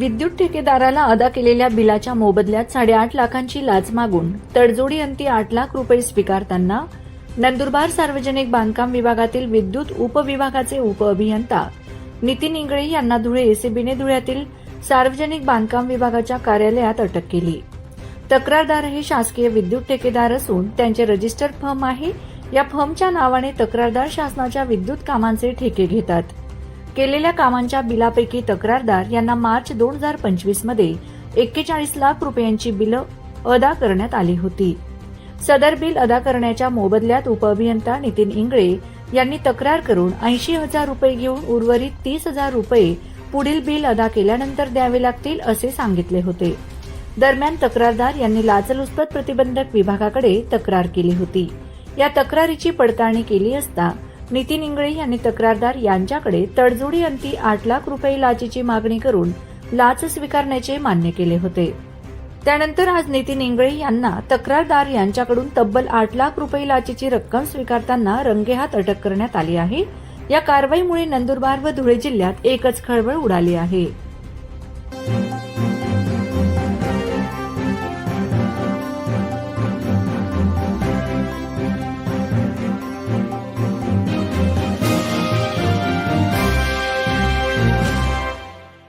विद्युत ठेकेदाराला अदा केलेल्या बिलाच्या मोबदल्यात 8.5 लाखांची लाच मागून तडजोडी अंती 8 लाख रुपये स्वीकारताना नंदुरबार सार्वजनिक बांधकाम विभागातील विद्युत उपविभागाचे उपअभियंता नितीन इंगळे यांना धुळे एसीबीने धुळ्यातील सार्वजनिक बांधकाम विभागाच्या कार्यालयात अटक केली। तक्रारदार हे शासकीय विद्युत ठेकेदार असून त्यांचे रजिस्टर्ड फर्म आहे। या फर्मच्या नावाने तक्रारदार शासनाच्या विद्युत कामांचे ठेके घेतात। केलेल्या कामांच्या बिलापैकी तक्रारदार यांना मार्च 2025 मध्ये 41 लाख रुपयांची बिलं अदा करण्यात आली होती। सदर बिल अदा करण्याच्या मोबदल्यात उपअभियंता नितीन इंगळे यांनी तक्रार करून 80,000 रुपये घेऊन उर्वरित 30,000 रुपये पुढील बिल अदा केल्यानंतर द्यावे लागतील असे सांगितले होते। दरम्यान तक्रारदार यांनी लाचलुचपत प्रतिबंधक विभागाकडे तक्रार केली होती। या तक्रारीची पडताळणी केली असता नितीन इंगळे यांनी तक्रारदार यांच्याकडे तडजोडी अंती 8 लाख रुपये लाचेची मागणी करून लाच स्वीकारण्याचे मान्य केले होते। त्यानंतर आज नितीन इंगळे यांना तक्रारदार यांच्याकडून तब्बल 8 लाख रुपये लाचेची रक्कम स्वीकारताना रंगेहात अटक करण्यात आली आहे। या कारवाईमुळे नंदुरबार व धुळे जिल्ह्यात एकच खळबळ उडाली आहे।